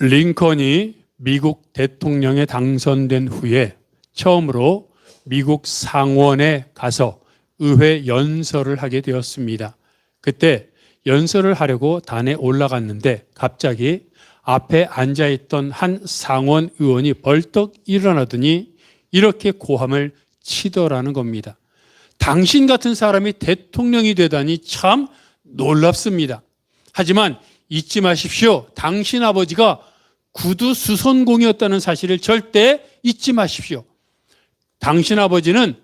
링컨이 미국 대통령에 당선된 후에 처음으로 미국 상원에 가서 의회 연설을 하게 되었습니다. 그때 연설을 하려고 단에 올라갔는데 갑자기 앞에 앉아있던 한 상원 의원이 벌떡 일어나더니 이렇게 고함을 치더라는 겁니다. 당신 같은 사람이 대통령이 되다니 참 놀랍습니다. 하지만 잊지 마십시오. 당신 아버지가 구두 수선공이었다는 사실을 절대 잊지 마십시오. 당신 아버지는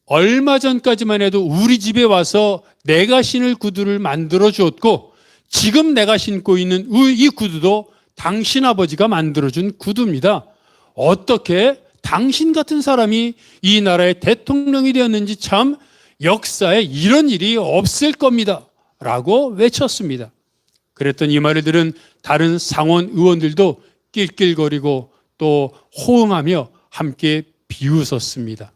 얼마 전까지만 해도 우리 집에 와서 내가 신을 구두를 만들어 주었고 지금 내가 신고 있는 이 구두도 당신 아버지가 만들어준 구두입니다. 어떻게 당신 같은 사람이 이 나라의 대통령이 되었는지 참 역사에 이런 일이 없을 겁니다. 라고 외쳤습니다. 그랬더니 이 말을 들은 다른 상원 의원들도 낄낄거리고 또 호응하며 함께 비웃었습니다.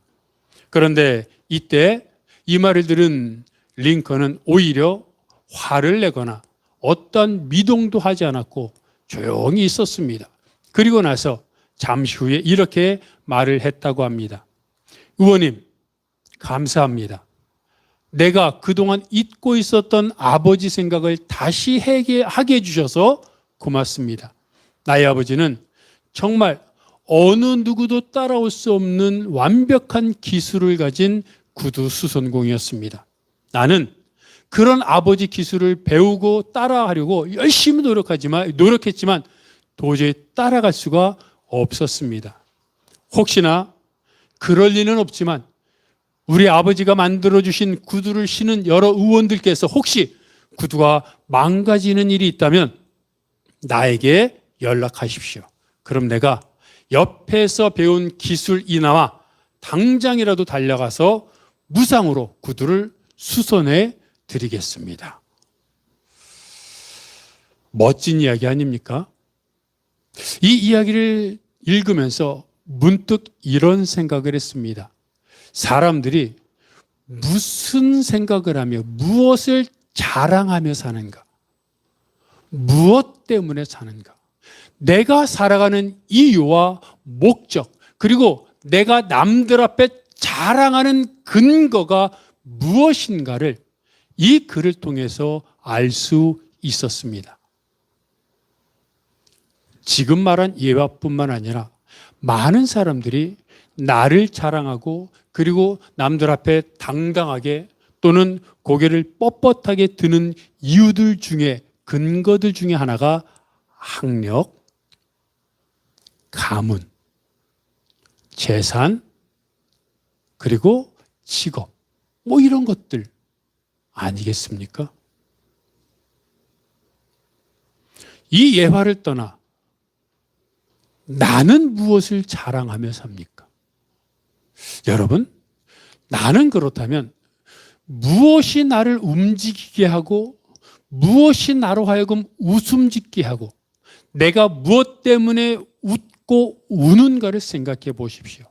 그런데 이때 이 말을 들은 링컨은 오히려 화를 내거나 어떤 미동도 하지 않았고 조용히 있었습니다. 그리고 나서 잠시 후에 이렇게 말을 했다고 합니다. 의원님, 감사합니다. 내가 그동안 잊고 있었던 아버지 생각을 다시 하게 해주셔서 고맙습니다. 나의 아버지는 정말 어느 누구도 따라올 수 없는 완벽한 기술을 가진 구두 수선공이었습니다. 나는 그런 아버지 기술을 배우고 따라하려고 열심히 노력했지만 도저히 따라갈 수가 없었습니다. 혹시나 그럴 리는 없지만 우리 아버지가 만들어주신 구두를 신은 여러 의원들께서 혹시 구두가 망가지는 일이 있다면 나에게 연락하십시오. 그럼 내가 옆에서 배운 기술 이나마 당장이라도 달려가서 무상으로 구두를 수선해 드리겠습니다. 멋진 이야기 아닙니까? 이 이야기를 읽으면서 문득 이런 생각을 했습니다. 사람들이 무슨 생각을 하며 무엇을 자랑하며 사는가? 무엇 때문에 사는가? 내가 살아가는 이유와 목적, 그리고 내가 남들 앞에 자랑하는 근거가 무엇인가를 이 글을 통해서 알 수 있었습니다. 지금 말한 예화뿐만 아니라 많은 사람들이 나를 자랑하고 그리고 남들 앞에 당당하게 또는 고개를 뻣뻣하게 드는 이유들 중에 근거들 중에 하나가 학력, 가문, 재산, 그리고 직업, 이런 것들 아니겠습니까? 이 예화를 떠나 나는 무엇을 자랑하며 삽니까? 여러분, 나는 그렇다면 무엇이 나를 움직이게 하고 무엇이 나로 하여금 웃음 짓게 하고 내가 무엇 때문에 웃고 우는가를 생각해 보십시오.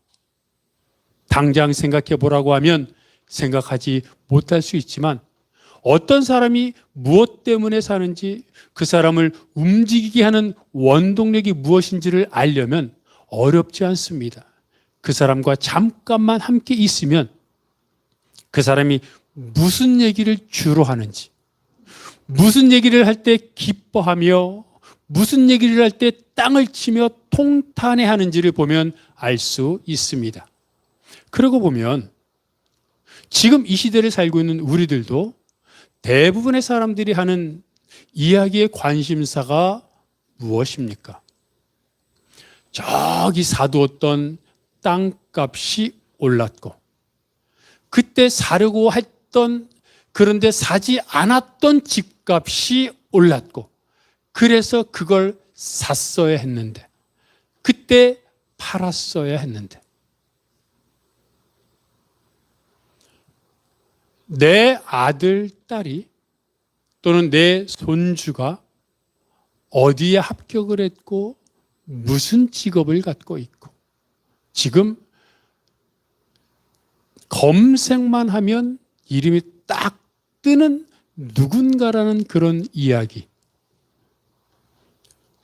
당장 생각해 보라고 하면 생각하지 못할 수 있지만 어떤 사람이 무엇 때문에 사는지 그 사람을 움직이게 하는 원동력이 무엇인지를 알려면 어렵지 않습니다. 그 사람과 잠깐만 함께 있으면 그 사람이 무슨 얘기를 주로 하는지, 무슨 얘기를 할 때 기뻐하며 무슨 얘기를 할 때 땅을 치며 통탄해 하는지를 보면 알 수 있습니다. 그러고 보면 지금 이 시대를 살고 있는 우리들도 대부분의 사람들이 하는 이야기의 관심사가 무엇입니까? 저기 사두었던 땅값이 올랐고 그때 사려고 했던 그런데 사지 않았던 집값이 올랐고 그래서 그걸 샀어야 했는데 그때 팔았어야 했는데 내 아들, 딸이 또는 내 손주가 어디에 합격을 했고 무슨 직업을 갖고 있고 지금 검색만 하면 이름이 딱 뜨는 누군가라는 그런 이야기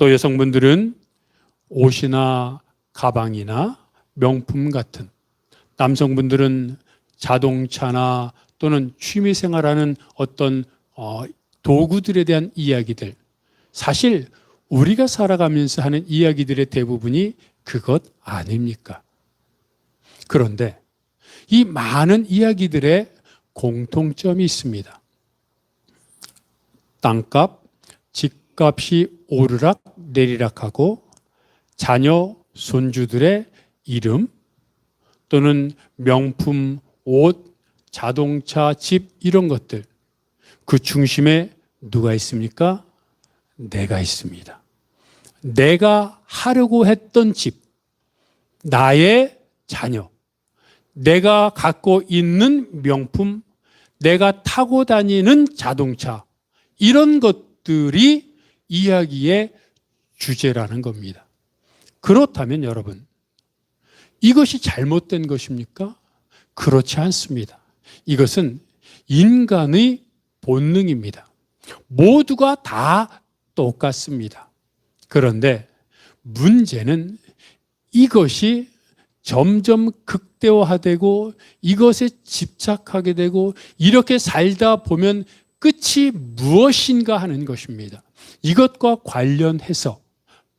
또 여성분들은 옷이나 가방이나 명품 같은, 남성분들은 자동차나 또는 취미생활하는 어떤 도구들에 대한 이야기들, 사실 우리가 살아가면서 하는 이야기들의 대부분이 그것 아닙니까? 그런데 이 많은 이야기들의 공통점이 있습니다. 땅값, 집값이 오르락 내리락하고 자녀, 손주들의 이름 또는 명품, 옷, 자동차, 집 이런 것들, 그 중심에 누가 있습니까? 내가 있습니다. 내가 하려고 했던 집, 나의 자녀, 내가 갖고 있는 명품, 내가 타고 다니는 자동차, 이런 것들이 이야기의 주제라는 겁니다. 그렇다면 여러분, 이것이 잘못된 것입니까? 그렇지 않습니다. 이것은 인간의 본능입니다. 모두가 다 똑같습니다. 그런데 문제는 이것이 점점 극대화되고 이것에 집착하게 되고 이렇게 살다 보면 끝이 무엇인가 하는 것입니다. 이것과 관련해서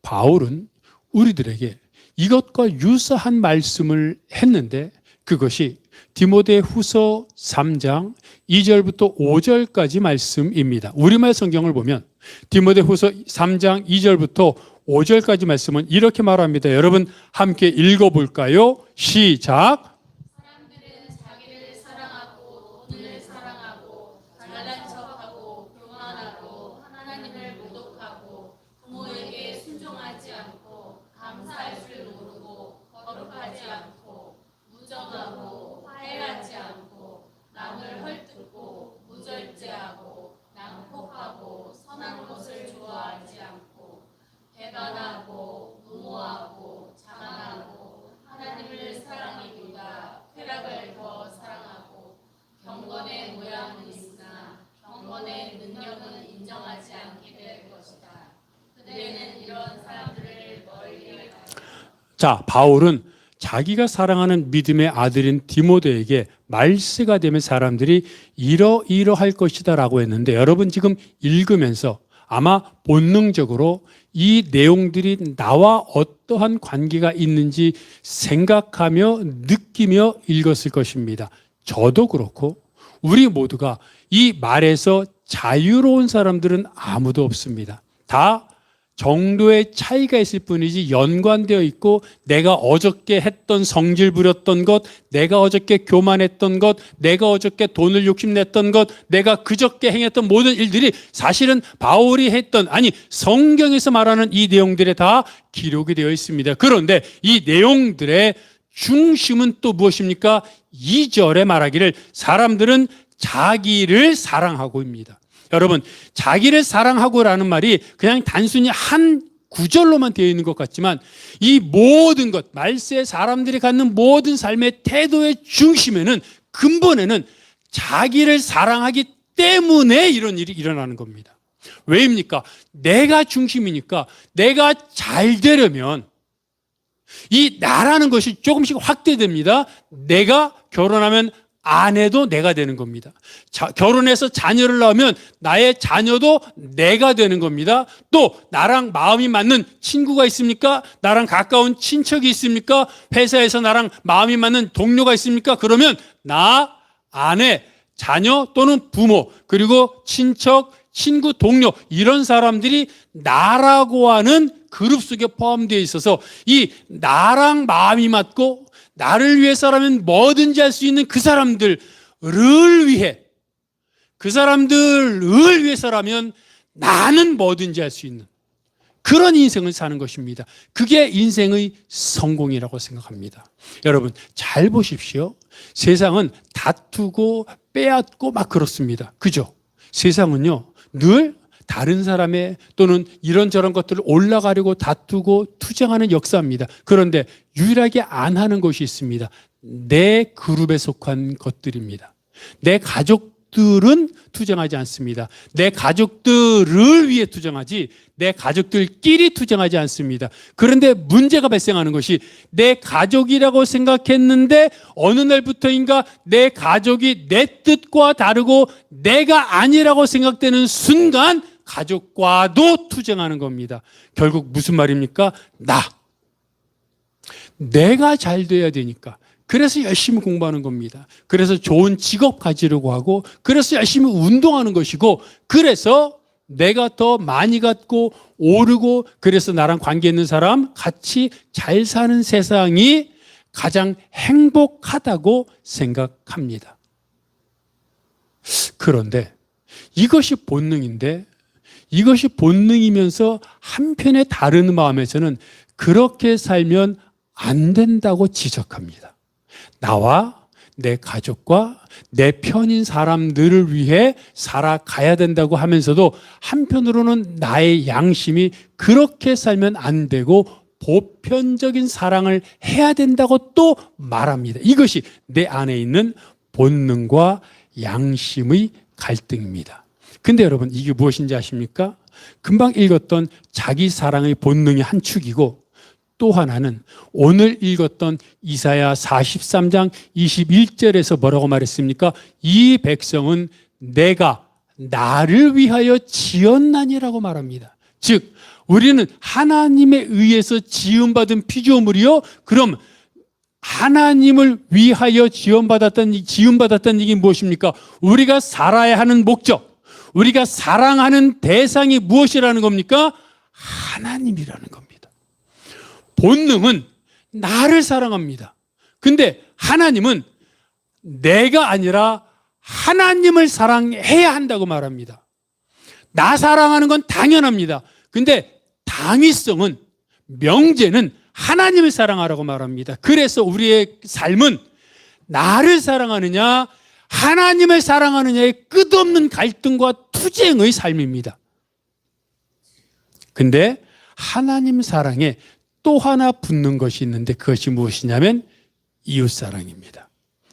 바울은 우리들에게 이것과 유사한 말씀을 했는데 그것이 디모데후서 3장 2절부터 5절까지 말씀입니다. 우리말 성경을 보면 디모데후서 3장 2절부터 5절까지 말씀은 이렇게 말합니다. 여러분 함께 읽어볼까요? 시작. 사람들은 자기를 사랑하고 돈을 사랑하고 잘난 척하고 교만하고 하나님을 모독하고 부모에게 순종하지 않고 감사할 줄 모르고 거룩하지 않고 무정하고 화해하지 않고 남을 헐뜯고 무절제하고 낭폭하고 선한 것을 좋아하지 않고 배반하고 무모하고 자만하고 하나님을 사랑하기보다 쾌락을 더 사랑하고 경건의 모양은 있으나 경건의 능력은 인정하지 않게 될 것이다. 그대는 이런 사람들을 멀리 하라. 자, 바울은 자기가 사랑하는 믿음의 아들인 디모데에게 말세가 되면 사람들이 이러이러할 것이다 라고 했는데 여러분 지금 읽으면서 아마 본능적으로 이 내용들이 나와 어떠한 관계가 있는지 생각하며 느끼며 읽었을 것입니다. 저도 그렇고 우리 모두가 이 말에서 자유로운 사람들은 아무도 없습니다. 다 정도의 차이가 있을 뿐이지 연관되어 있고 내가 어저께 했던 성질 부렸던 것, 내가 어저께 교만했던 것, 내가 어저께 돈을 욕심냈던 것, 내가 그저께 행했던 모든 일들이 사실은 바울이 했던, 아니 성경에서 말하는 이 내용들에 다 기록이 되어 있습니다. 그런데 이 내용들의 중심은 또 무엇입니까? 2절에 말하기를 사람들은 자기를 사랑하고입니다. 여러분, 자기를 사랑하고라는 말이 그냥 단순히 한 구절로만 되어 있는 것 같지만 이 모든 것, 말세 사람들이 갖는 모든 삶의 태도의 중심에는 근본에는 자기를 사랑하기 때문에 이런 일이 일어나는 겁니다. 왜입니까? 내가 중심이니까 내가 잘 되려면 이 나라는 것이 조금씩 확대됩니다. 내가 결혼하면 아내도 내가 되는 겁니다. 결혼해서 자녀를 낳으면 나의 자녀도 내가 되는 겁니다. 또 나랑 마음이 맞는 친구가 있습니까? 나랑 가까운 친척이 있습니까? 회사에서 나랑 마음이 맞는 동료가 있습니까? 그러면 나, 아내, 자녀 또는 부모 그리고 친척, 친구, 동료 이런 사람들이 나라고 하는 그룹 속에 포함되어 있어서 이 나랑 마음이 맞고 나를 위해서라면 뭐든지 할 수 있는 그 사람들을 위해, 그 사람들을 위해서라면 나는 뭐든지 할 수 있는 그런 인생을 사는 것입니다. 그게 인생의 성공이라고 생각합니다. 여러분 잘 보십시오. 세상은 다투고 빼앗고 막 그렇습니다. 그죠? 세상은요 늘 다른 사람의 또는 이런저런 것들을 올라가려고 다투고 투쟁하는 역사입니다. 그런데 유일하게 안 하는 것이 있습니다. 내 그룹에 속한 것들입니다. 내 가족 가족들은 투쟁하지 않습니다. 내 가족들을 위해 투쟁하지 내 가족들끼리 투쟁하지 않습니다. 그런데 문제가 발생하는 것이 내 가족이라고 생각했는데 어느 날부터인가 내 가족이 내 뜻과 다르고 내가 아니라고 생각되는 순간 가족과도 투쟁하는 겁니다. 결국 무슨 말입니까? 내가 잘 돼야 되니까. 그래서 열심히 공부하는 겁니다. 그래서 좋은 직업 가지려고 하고, 그래서 열심히 운동하는 것이고, 그래서 내가 더 많이 갖고 오르고, 그래서 나랑 관계 있는 사람 같이 잘 사는 세상이 가장 행복하다고 생각합니다. 그런데 이것이 본능인데, 이것이 본능이면서 한편의 다른 마음에서는 그렇게 살면 안 된다고 지적합니다. 나와 내 가족과 내 편인 사람들을 위해 살아가야 된다고 하면서도 한편으로는 나의 양심이 그렇게 살면 안 되고 보편적인 사랑을 해야 된다고 또 말합니다. 이것이 내 안에 있는 본능과 양심의 갈등입니다. 근데 여러분, 이게 무엇인지 아십니까? 금방 읽었던 자기 사랑의 본능의 한 축이고, 또 하나는 오늘 읽었던 이사야 43장 21절에서 뭐라고 말했습니까? 이 백성은 내가 나를 위하여 지었나니라고 말합니다. 즉 우리는 하나님에 의해서 지음받은 피조물이요, 그럼 하나님을 위하여 지음받았다는 얘기 무엇입니까? 우리가 살아야 하는 목적, 우리가 사랑하는 대상이 무엇이라는 겁니까? 하나님이라는 겁니다. 본능은 나를 사랑합니다. 근데 하나님은 내가 아니라 하나님을 사랑해야 한다고 말합니다. 나 사랑하는 건 당연합니다. 근데 당위성은, 명제는 하나님을 사랑하라고 말합니다. 그래서 우리의 삶은 나를 사랑하느냐 하나님을 사랑하느냐의 끝없는 갈등과 투쟁의 삶입니다. 근데 하나님 사랑에 또 하나 붙는 것이 있는데 그것이 무엇이냐면 이웃사랑입니다.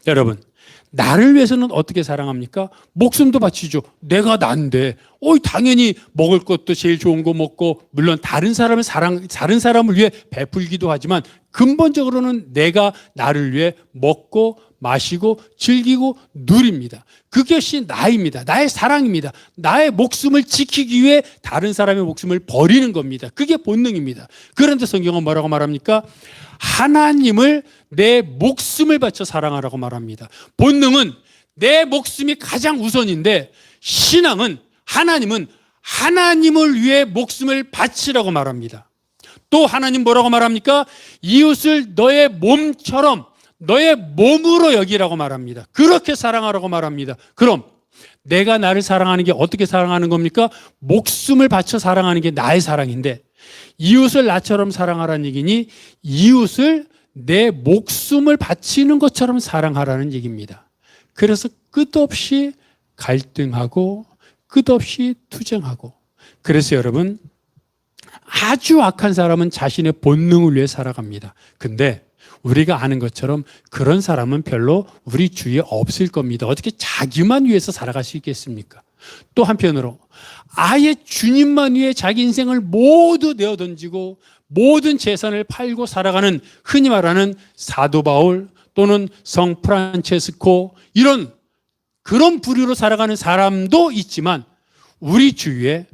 여러분, 나를 위해서는 어떻게 사랑합니까? 목숨도 바치죠. 내가 난데 당연히 먹을 것도 제일 좋은 거 먹고, 물론 다른 사람을 위해 베풀기도 하지만 근본적으로는 내가 나를 위해 먹고 마시고 즐기고 누립니다. 그것이 나입니다. 나의 사랑입니다. 나의 목숨을 지키기 위해 다른 사람의 목숨을 버리는 겁니다. 그게 본능입니다. 그런데 성경은 뭐라고 말합니까? 하나님을 내 목숨을 바쳐 사랑하라고 말합니다. 본능은 내 목숨이 가장 우선인데, 신앙은, 하나님은 하나님을 위해 목숨을 바치라고 말합니다. 또 하나님 뭐라고 말합니까? 이웃을 너의 몸처럼, 너의 몸으로 여기라고 말합니다. 그렇게 사랑하라고 말합니다. 그럼 내가 나를 사랑하는 게 어떻게 사랑하는 겁니까? 목숨을 바쳐 사랑하는 게 나의 사랑인데, 이웃을 나처럼 사랑하라는 얘기니 이웃을 내 목숨을 바치는 것처럼 사랑하라는 얘기입니다. 그래서 끝없이 갈등하고 끝없이 투쟁하고, 그래서 여러분, 아주 악한 사람은 자신의 본능을 위해 살아갑니다. 근데 우리가 아는 것처럼 그런 사람은 별로 우리 주위에 없을 겁니다. 어떻게 자기만 위해서 살아갈 수 있겠습니까? 또 한편으로 아예 주님만 위해 자기 인생을 모두 내어던지고 모든 재산을 팔고 살아가는, 흔히 말하는 사도 바울 또는 성 프란체스코, 그런 부류로 살아가는 사람도 있지만, 우리 주위에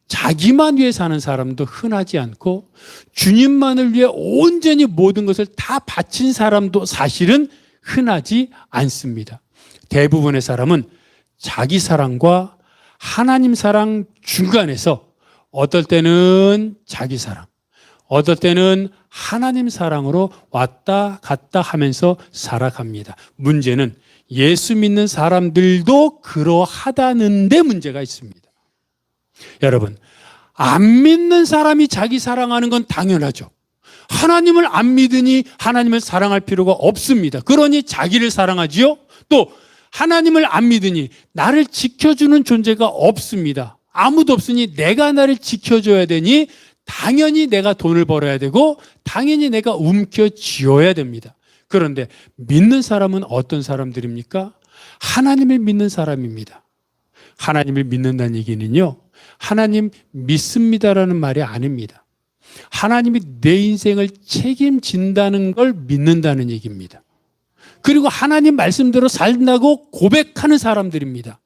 자기만 위해 사는 사람도 흔하지 않고 주님만을 위해 온전히 모든 것을 다 바친 사람도 사실은 흔하지 않습니다. 대부분의 사람은 자기 사랑과 하나님 사랑 중간에서 어떨 때는 자기 사랑, 어떨 때는 하나님 사랑으로 왔다 갔다 하면서 살아갑니다. 문제는 예수 믿는 사람들도 그러하다는 데 문제가 있습니다. 여러분, 안 믿는 사람이 자기 사랑하는 건 당연하죠. 하나님을 안 믿으니 하나님을 사랑할 필요가 없습니다. 그러니 자기를 사랑하지요. 또 하나님을 안 믿으니 나를 지켜주는 존재가 없습니다. 아무도 없으니 내가 나를 지켜줘야 되니 당연히 내가 돈을 벌어야 되고 당연히 내가 움켜쥐어야 됩니다. 그런데 믿는 사람은 어떤 사람들입니까? 하나님을 믿는 사람입니다. 하나님을 믿는다는 얘기는요, 하나님 믿습니다라는 말이 아닙니다. 하나님이 내 인생을 책임진다는 걸 믿는다는 얘기입니다. 그리고 하나님 말씀대로 살다고 고백하는 사람들입니다.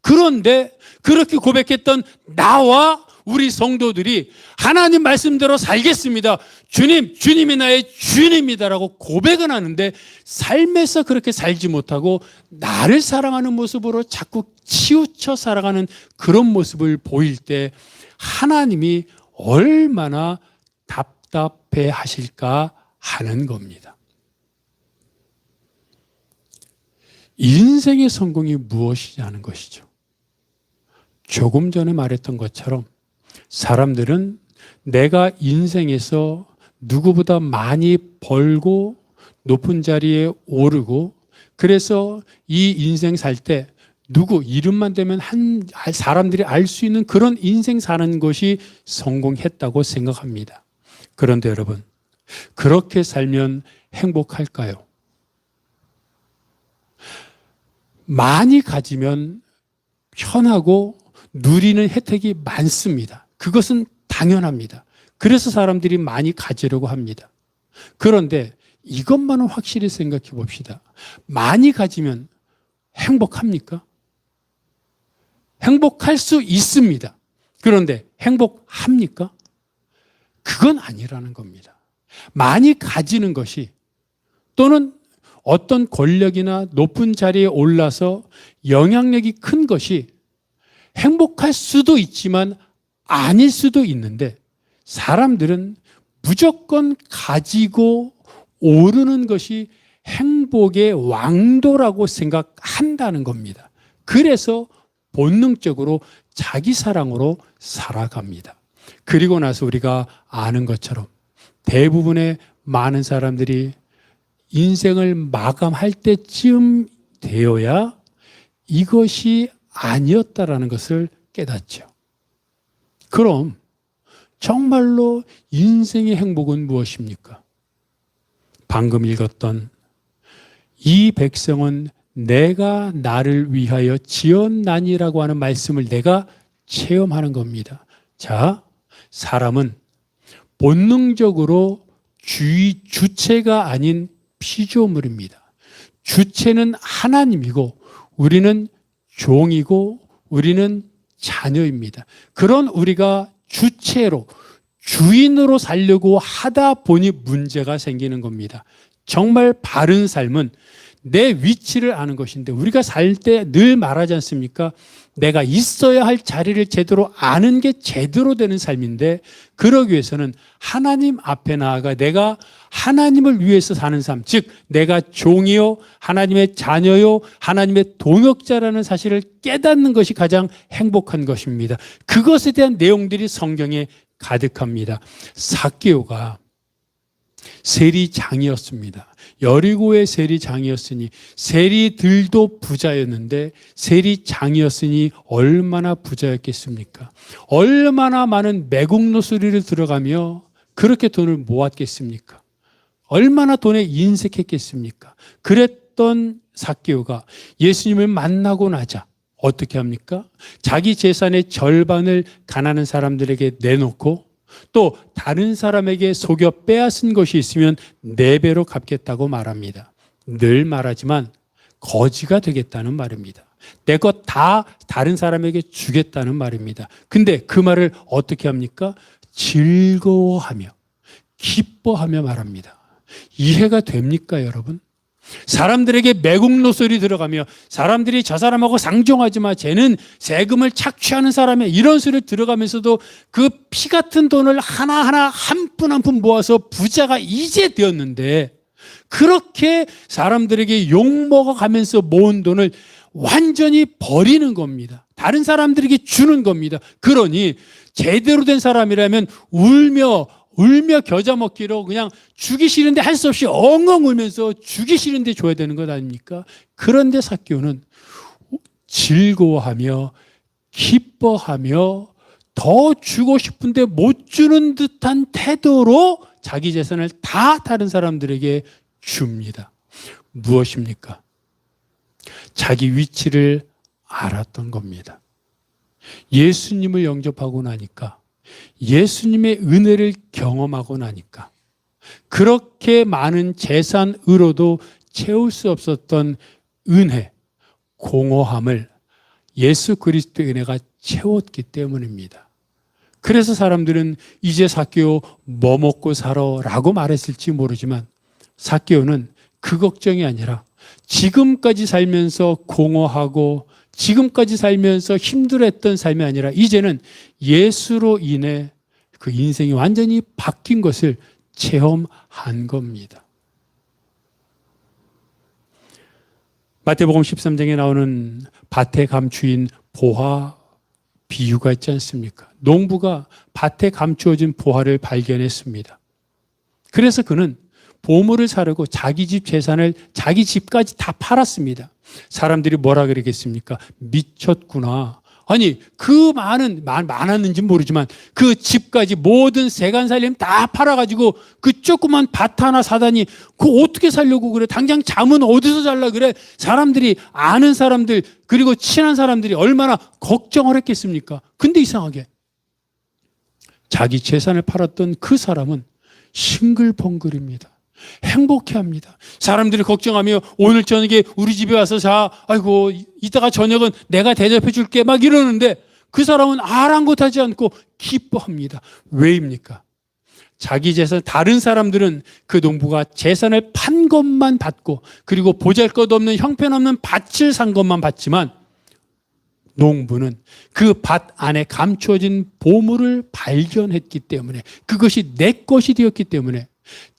그런데 그렇게 고백했던 나와 우리 성도들이 하나님 말씀대로 살겠습니다. 주님, 주님이 나의 주님이다라고 고백은 하는데 삶에서 그렇게 살지 못하고 나를 사랑하는 모습으로 자꾸 치우쳐 살아가는 그런 모습을 보일 때 하나님이 얼마나 답답해 하실까 하는 겁니다. 인생의 성공이 무엇이냐는 것이죠. 조금 전에 말했던 것처럼 사람들은 내가 인생에서 누구보다 많이 벌고 높은 자리에 오르고 그래서 이 인생 살 때 누구 이름만 되면 사람들이 알 수 있는 그런 인생 사는 것이 성공했다고 생각합니다. 그런데 여러분, 그렇게 살면 행복할까요? 많이 가지면 편하고 누리는 혜택이 많습니다. 그것은 당연합니다. 그래서 사람들이 많이 가지려고 합니다. 그런데 이것만은 확실히 생각해 봅시다. 많이 가지면 행복합니까? 행복할 수 있습니다. 그런데 행복합니까? 그건 아니라는 겁니다. 많이 가지는 것이 또는 어떤 권력이나 높은 자리에 올라서 영향력이 큰 것이 행복할 수도 있지만 아닐 수도 있는데 사람들은 무조건 가지고 오르는 것이 행복의 왕도라고 생각한다는 겁니다. 그래서 본능적으로 자기 사랑으로 살아갑니다. 그리고 나서 우리가 아는 것처럼 대부분의 많은 사람들이 인생을 마감할 때쯤 되어야 이것이 아니었다라는 것을 깨닫죠. 그럼 정말로 인생의 행복은 무엇입니까? 방금 읽었던 이 백성은 내가 나를 위하여 지었나니라고 하는 말씀을 내가 체험하는 겁니다. 자, 사람은 본능적으로 주체가 아닌 피조물입니다. 주체는 하나님이고 우리는 종이고 우리는 자녀입니다. 그런 우리가 주체로 주인으로 살려고 하다 보니 문제가 생기는 겁니다. 정말 바른 삶은 내 위치를 아는 것인데 우리가 살 때 늘 말하지 않습니까? 내가 있어야 할 자리를 제대로 아는 게 제대로 되는 삶인데 그러기 위해서는 하나님 앞에 나아가 내가 하나님을 위해서 사는 삶, 즉 내가 종이요 하나님의 자녀요 하나님의 동역자라는 사실을 깨닫는 것이 가장 행복한 것입니다. 그것에 대한 내용들이 성경에 가득합니다. 삭개오가 세리장이었습니다. 여리고의 세리장이었으니 세리들도 부자였는데 세리장이었으니 얼마나 부자였겠습니까? 얼마나 많은 매국노소리를 들어가며 그렇게 돈을 모았겠습니까? 얼마나 돈에 인색했겠습니까? 그랬던 삭개오가 예수님을 만나고 나자 어떻게 합니까? 자기 재산의 절반을 가난한 사람들에게 내놓고 또 다른 사람에게 속여 빼앗은 것이 있으면 4배로 갚겠다고 말합니다. 늘 말하지만 거지가 되겠다는 말입니다. 내 것 다 다른 사람에게 주겠다는 말입니다. 근데 그 말을 어떻게 합니까? 즐거워하며 기뻐하며 말합니다. 이해가 됩니까, 여러분? 사람들에게 매국노소리 들어가며 사람들이 저 사람하고 상종하지 마, 쟤는 세금을 착취하는 사람이야, 이런 소리를 들어가면서도 그 피 같은 돈을 하나하나 한 푼 한 푼 모아서 부자가 이제 되었는데 그렇게 사람들에게 욕먹어가면서 모은 돈을 완전히 버리는 겁니다. 다른 사람들에게 주는 겁니다. 그러니 제대로 된 사람이라면 울며 겨자 먹기로 그냥 주기 싫은데 할 수 없이 엉엉 울면서 주기 싫은데 줘야 되는 것 아닙니까? 그런데 삭개오는 즐거워하며 기뻐하며 더 주고 싶은데 못 주는 듯한 태도로 자기 재산을 다 다른 사람들에게 줍니다. 무엇입니까? 자기 위치를 알았던 겁니다. 예수님을 영접하고 나니까, 예수님의 은혜를 경험하고 나니까, 그렇게 많은 재산으로도 채울 수 없었던 은혜, 공허함을 예수 그리스도의 은혜가 채웠기 때문입니다. 그래서 사람들은 이제 삭개오 뭐 먹고 살아? 라고 말했을지 모르지만, 삭개오는 그 걱정이 아니라 지금까지 살면서 공허하고 지금까지 살면서 힘들었던 삶이 아니라 이제는 예수로 인해 그 인생이 완전히 바뀐 것을 체험한 겁니다. 마태복음 13장에 나오는 밭에 감추인 보화 비유가 있지 않습니까? 농부가 밭에 감추어진 보화를 발견했습니다. 그래서 그는 보물을 사려고 자기 집 재산을 자기 집까지 다 팔았습니다. 사람들이 뭐라 그러겠습니까? 미쳤구나. 아니 그 많았는지 모르지만 그 집까지 모든 세간살림 다 팔아가지고 그 조그만 밭 하나 사다니 그거 어떻게 살려고 그래? 당장 잠은 어디서 잘라 그래? 사람들이 아는 사람들 그리고 친한 사람들이 얼마나 걱정을 했겠습니까? 근데 이상하게 자기 재산을 팔았던 그 사람은 싱글벙글입니다. 행복해합니다. 사람들이 걱정하며 오늘 저녁에 우리 집에 와서 자, 아이고 이따가 저녁은 내가 대접해 줄게 막 이러는데 그 사람은 아랑곳하지 않고 기뻐합니다. 왜입니까? 자기 재산, 다른 사람들은 그 농부가 재산을 판 것만 받고 그리고 보잘것없는 형편없는 밭을 산 것만 받지만 농부는 그 밭 안에 감추어진 보물을 발견했기 때문에 그것이 내 것이 되었기 때문에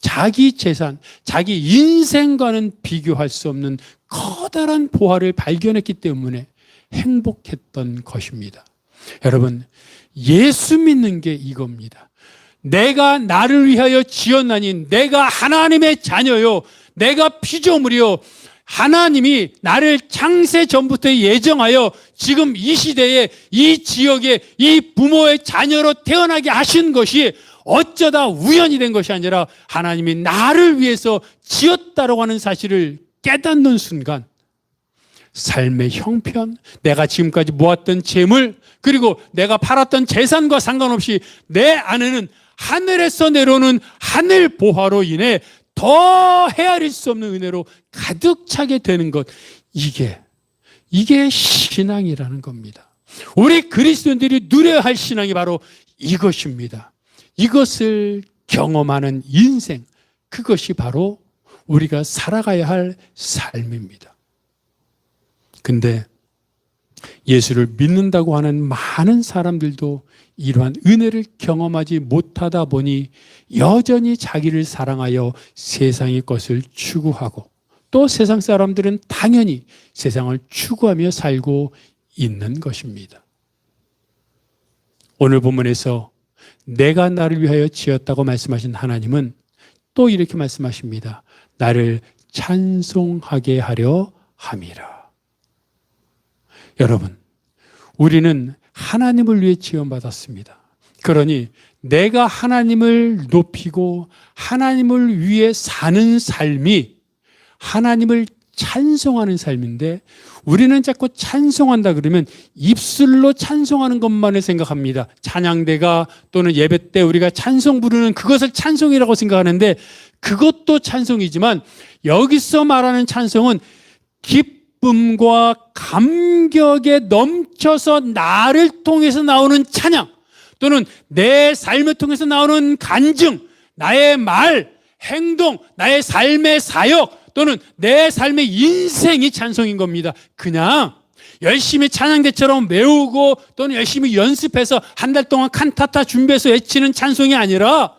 자기 재산, 자기 인생과는 비교할 수 없는 커다란 보화를 발견했기 때문에 행복했던 것입니다. 여러분, 예수 믿는 게 이겁니다. 내가 나를 위하여 지었나니 내가 하나님의 자녀요. 내가 피조물이요. 하나님이 나를 창세 전부터 예정하여 지금 이 시대에 이 지역에 이 부모의 자녀로 태어나게 하신 것이 어쩌다 우연이 된 것이 아니라 하나님이 나를 위해서 지었다라고 하는 사실을 깨닫는 순간 삶의 형편, 내가 지금까지 모았던 재물, 그리고 내가 팔았던 재산과 상관없이 내 안에는 하늘에서 내려오는 하늘 보화로 인해 더 헤아릴 수 없는 은혜로 가득 차게 되는 것, 이게 신앙이라는 겁니다. 우리 그리스도인들이 누려야 할 신앙이 바로 이것입니다. 이것을 경험하는 인생, 그것이 바로 우리가 살아가야 할 삶입니다. 근데 예수를 믿는다고 하는 많은 사람들도 이러한 은혜를 경험하지 못하다 보니 여전히 자기를 사랑하여 세상의 것을 추구하고 또 세상 사람들은 당연히 세상을 추구하며 살고 있는 것입니다. 오늘 본문에서 내가 나를 위하여 지었다고 말씀하신 하나님은 또 이렇게 말씀하십니다. 나를 찬송하게 하려 함이라. 여러분, 우리는 하나님을 위해 지원받았습니다. 그러니 내가 하나님을 높이고 하나님을 위해 사는 삶이 하나님을 찬송하는 삶인데 우리는 자꾸 찬송한다 그러면 입술로 찬송하는 것만을 생각합니다. 찬양대가 또는 예배 때 우리가 찬송 부르는 그것을 찬송이라고 생각하는데 그것도 찬송이지만 여기서 말하는 찬송은 기쁨과 감격에 넘쳐서 나를 통해서 나오는 찬양 또는 내 삶을 통해서 나오는 간증, 나의 말, 행동, 나의 삶의 사역 또는 내 삶의 인생이 찬송인 겁니다. 그냥 열심히 찬양대처럼 외우고 또는 열심히 연습해서 한 달 동안 칸타타 준비해서 외치는 찬송이 아니라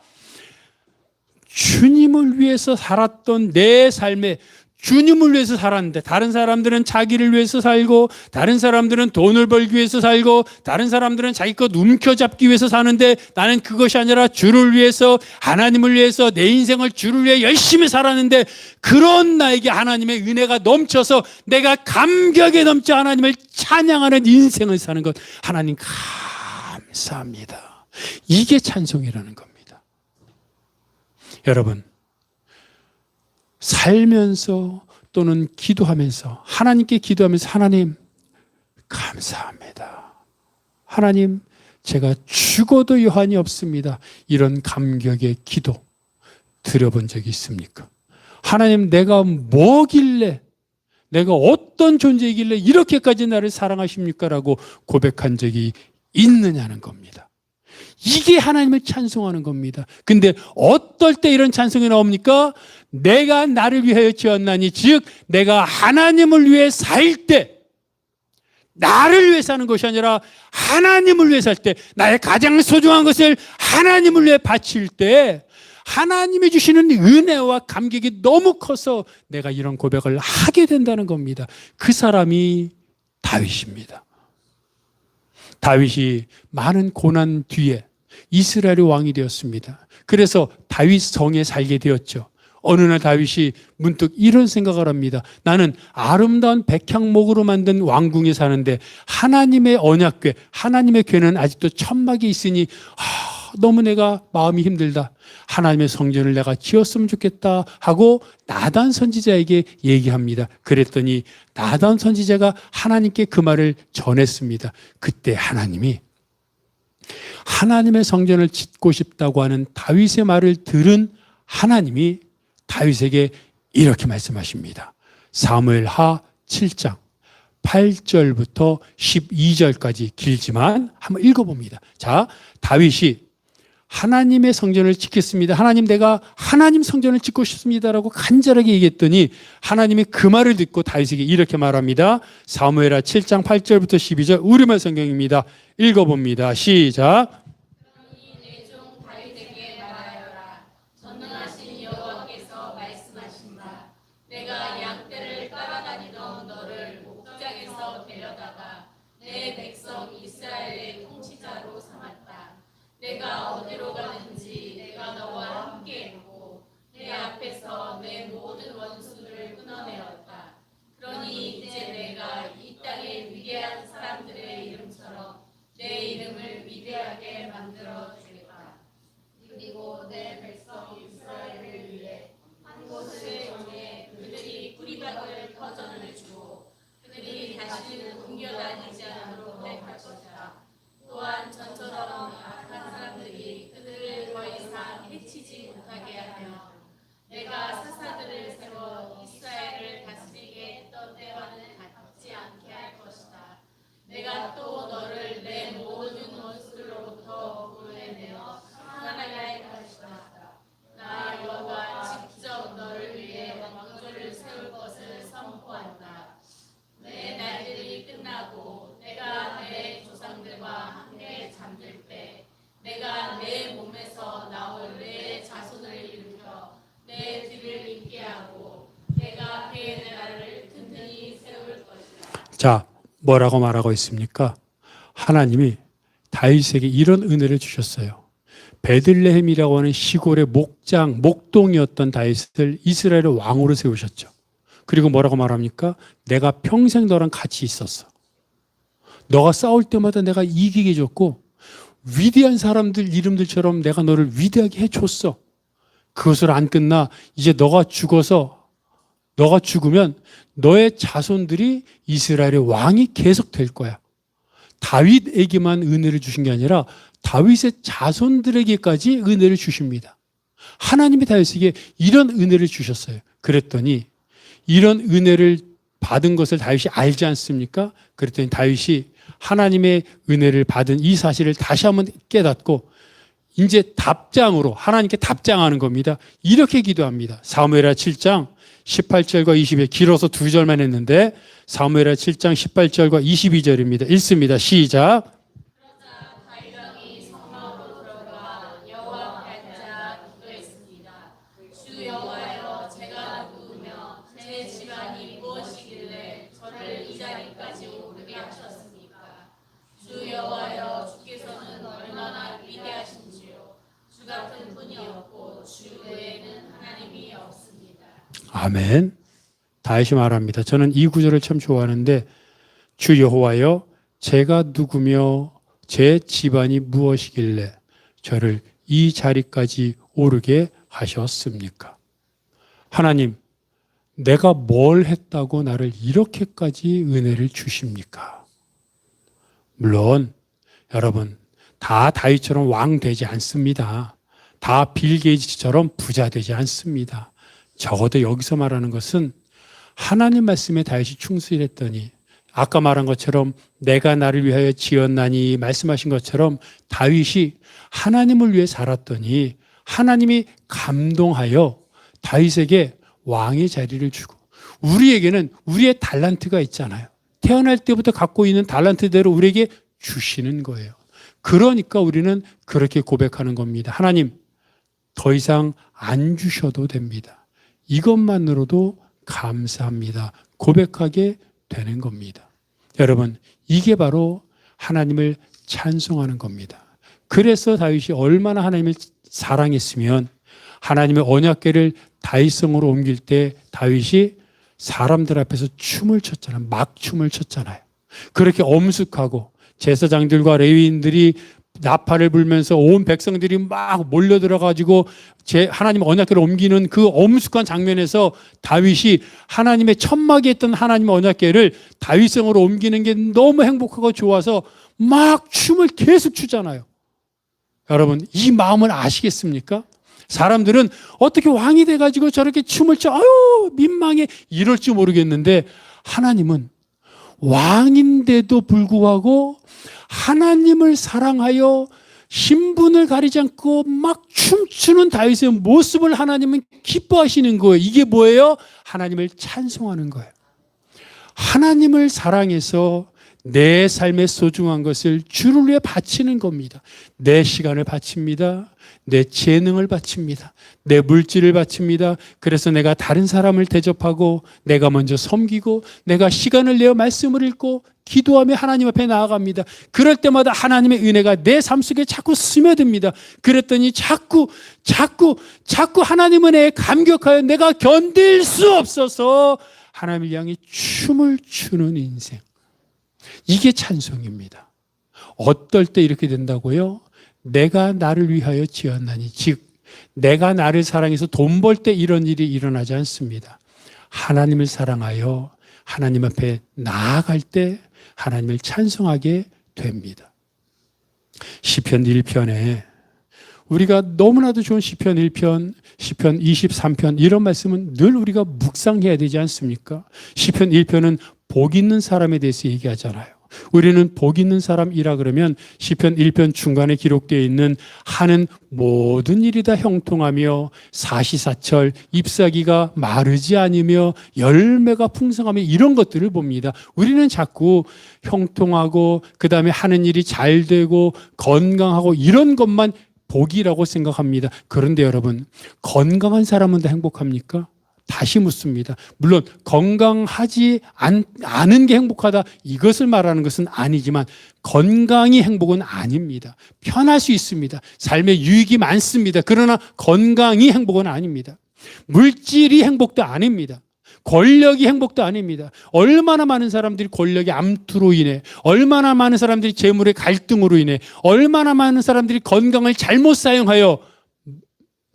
주님을 위해서 살았던 내 삶에 주님을 위해서 살았는데 다른 사람들은 자기를 위해서 살고 다른 사람들은 돈을 벌기 위해서 살고 다른 사람들은 자기 것 움켜잡기 위해서 사는데 나는 그것이 아니라 주를 위해서 하나님을 위해서 내 인생을 주를 위해 열심히 살았는데 그런 나에게 하나님의 은혜가 넘쳐서 내가 감격에 넘쳐 하나님을 찬양하는 인생을 사는 것 하나님 감사합니다. 이게 찬송이라는 겁니다. 여러분 살면서 또는 기도하면서 하나님께 기도하면서 하나님 감사합니다. 하나님 제가 죽어도 여한이 없습니다. 이런 감격의 기도 드려본 적이 있습니까? 하나님 내가 뭐길래 내가 어떤 존재이길래 이렇게까지 나를 사랑하십니까? 라고 고백한 적이 있느냐는 겁니다. 이게 하나님을 찬송하는 겁니다. 근데 어떨 때 이런 찬송이 나옵니까? 내가 나를 위하여 지었나니 즉 내가 하나님을 위해 살 때, 나를 위해 사는 것이 아니라 하나님을 위해 살 때, 나의 가장 소중한 것을 하나님을 위해 바칠 때 하나님이 주시는 은혜와 감격이 너무 커서 내가 이런 고백을 하게 된다는 겁니다. 그 사람이 다윗입니다. 다윗이 많은 고난 뒤에 이스라엘의 왕이 되었습니다. 그래서 다윗 성에 살게 되었죠. 어느 날 다윗이 문득 이런 생각을 합니다. 나는 아름다운 백향목으로 만든 왕궁에 사는데 하나님의 언약궤, 하나님의 궤는 아직도 천막에 있으니 너무 내가 마음이 힘들다. 하나님의 성전을 내가 지었으면 좋겠다 하고 나단 선지자에게 얘기합니다. 그랬더니 나단 선지자가 하나님께 그 말을 전했습니다. 그때 하나님이 하나님의 성전을 짓고 싶다고 하는 다윗의 말을 들은 하나님이 다윗에게 이렇게 말씀하십니다. 사무엘하 7장 8절부터 12절까지 길지만 한번 읽어봅니다. 자, 다윗이 하나님의 성전을 짓겠습니다. 하나님 내가 하나님 성전을 짓고 싶습니다라고 간절하게 얘기했더니 하나님이 그 말을 듣고 다윗에게 이렇게 말합니다. 사무엘하 7장 8절부터 12절 우리말 성경입니다. 읽어봅니다. 시작. 그러니 내 종 다윗에게 말하여라. 전능하신 여호와께서 말씀하신다. 내가 양떼를 따라다니던 너를 목장에서 데려다가 내 백성 이스라엘의 통치자로 삼았다. 내가 어디로 가든지 내가 너와 함께했고 내 앞에서 내 모든 원수를 끊어내었다. 그러니 이제 내가 이 땅의 위대한 사람들의 이름처럼 내 이름을 위대하게 만들어 주겠다. 그리고 내 백성 이스라엘을 위해 한 곳을 정해 그들이 뿌리박을 터전을 주고 그들이 다시는 옮겨다니지 않도록 할 것이다. 또한 전처럼 악한 사람들이 그들을 더 이상 해치지 못하게 하며 내가 사사들을 세워 이스라엘을 다스리게 했던 때와는 같지 않게 할 것이다. 내가 또 너를 내 모든 원수들로부터 구원해내어 평안하게 할 것이다. 나 여호와 직접 너를 위해 왕조를 세울 것을 선포한다. 내 날들이 끝나고 내가 내 조상들과 함께 잠들 때 내가 내 몸에서 나올 내 자손을 일으켜 내 뒤를 잇게 하고 내가 그의 나라를 튼튼히 세울 것이다. 자, 뭐라고 말하고 있습니까? 하나님이 다윗에게 이런 은혜를 주셨어요. 베들레헴이라고 하는 시골의 목동이었던 다윗을 이스라엘의 왕으로 세우셨죠. 그리고 뭐라고 말합니까? 내가 평생 너랑 같이 있었어. 너가 싸울 때마다 내가 이기게 해줬고 위대한 사람들 이름들처럼 내가 너를 위대하게 해줬어. 그것으로 안 끝나. 이제 너가 죽으면 너의 자손들이 이스라엘의 왕이 계속 될 거야. 다윗에게만 은혜를 주신 게 아니라 다윗의 자손들에게까지 은혜를 주십니다. 하나님이 다윗에게 이런 은혜를 주셨어요. 그랬더니 이런 은혜를 받은 것을 다윗이 알지 않습니까? 그랬더니 다윗이 하나님의 은혜를 받은 이 사실을 다시 한번 깨닫고 이제 답장으로 하나님께 답장하는 겁니다. 이렇게 기도합니다. 사무엘하 7장 18절과 20절 길어서 두 절만 했는데 사무엘하 7장 18절과 22절입니다. 읽습니다. 시작. 그러자 다윗 왕이 성막으로 들어가 여호와 앞에 앉아 기도했습니다. 주 여호와여, 제가 누구며 제 집안이 무엇이길래 저를 이 자리까지 오르게 하셨습니까? 주 여호와여, 주께서는 얼마나 위대하신지요. 주 같은 분이 없고 주 외에는 하나님이 없습니다. 아멘. 다시 말합니다. 저는 이 구절을 참 좋아하는데 주 여호와여, 제가 누구며 제 집안이 무엇이길래 저를 이 자리까지 오르게 하셨습니까? 하나님, 내가 뭘 했다고 나를 이렇게까지 은혜를 주십니까? 물론 여러분 다 다윗처럼 왕 되지 않습니다. 다 빌 게이츠처럼 부자 되지 않습니다. 적어도 여기서 말하는 것은 하나님 말씀에 다윗이 충실했더니 아까 말한 것처럼 내가 나를 위하여 지었나니 말씀하신 것처럼 다윗이 하나님을 위해 살았더니 하나님이 감동하여 다윗에게 왕의 자리를 주고, 우리에게는 우리의 달란트가 있잖아요. 태어날 때부터 갖고 있는 달란트대로 우리에게 주시는 거예요. 그러니까 우리는 그렇게 고백하는 겁니다. 하나님, 더 이상 안 주셔도 됩니다. 이것만으로도 감사합니다. 고백하게 되는 겁니다. 여러분, 이게 바로 하나님을 찬송하는 겁니다. 그래서 다윗이 얼마나 하나님을 사랑했으면 하나님의 언약궤를 다윗성으로 옮길 때 다윗이 사람들 앞에서 춤을 췄잖아요. 막 춤을 췄잖아요. 그렇게 엄숙하고 제사장들과 레위인들이 나팔을 불면서 온 백성들이 막 몰려들어가지고 하나님 언약궤를 옮기는 그 엄숙한 장면에서 다윗이 하나님의 천막에 있던 하나님의 언약궤를 다윗성으로 옮기는 게 너무 행복하고 좋아서 막 춤을 계속 추잖아요. 여러분, 이 마음을 아시겠습니까? 사람들은 어떻게 왕이 돼가지고 저렇게 춤을 춰, 아유 민망해, 이럴지 모르겠는데 하나님은 왕인데도 불구하고 하나님을 사랑하여 신분을 가리지 않고 막 춤추는 다윗의 모습을 하나님은 기뻐하시는 거예요. 이게 뭐예요? 하나님을 찬송하는 거예요. 하나님을 사랑해서 내 삶의 소중한 것을 주를 위해 바치는 겁니다. 내 시간을 바칩니다. 내 재능을 바칩니다. 내 물질을 바칩니다. 그래서 내가 다른 사람을 대접하고 내가 먼저 섬기고 내가 시간을 내어 말씀을 읽고 기도하며 하나님 앞에 나아갑니다. 그럴 때마다 하나님의 은혜가 내 삶 속에 자꾸 스며듭니다. 그랬더니 자꾸 하나님 은혜에 감격하여 내가 견딜 수 없어서 하나님을 향해 춤을 추는 인생. 이게 찬송입니다. 어떨 때 이렇게 된다고요? 내가 나를 위하여 지었나니, 즉 내가 나를 사랑해서 돈 벌 때 이런 일이 일어나지 않습니다. 하나님을 사랑하여 하나님 앞에 나아갈 때 하나님을 찬송하게 됩니다. 시편 1편에 우리가 너무나도 좋은 시편 1편, 시편 23편 이런 말씀은 늘 우리가 묵상해야 되지 않습니까? 시편 1편은 복 있는 사람에 대해서 얘기하잖아요. 우리는 복 있는 사람이라 그러면 시편 1편 중간에 기록되어 있는 하는 모든 일이 다 형통하며 사시사철 잎사귀가 마르지 않으며 열매가 풍성하며 이런 것들을 봅니다. 우리는 자꾸 형통하고 그 다음에 하는 일이 잘 되고 건강하고 이런 것만 복이라고 생각합니다. 그런데 여러분, 건강한 사람은 다 행복합니까? 다시 묻습니다. 물론 건강하지 않은 게 행복하다 이것을 말하는 것은 아니지만 건강이 행복은 아닙니다. 편할 수 있습니다. 삶에 유익이 많습니다. 그러나 건강이 행복은 아닙니다. 물질이 행복도 아닙니다. 권력이 행복도 아닙니다. 얼마나 많은 사람들이 권력의 암투로 인해, 얼마나 많은 사람들이 재물의 갈등으로 인해, 얼마나 많은 사람들이 건강을 잘못 사용하여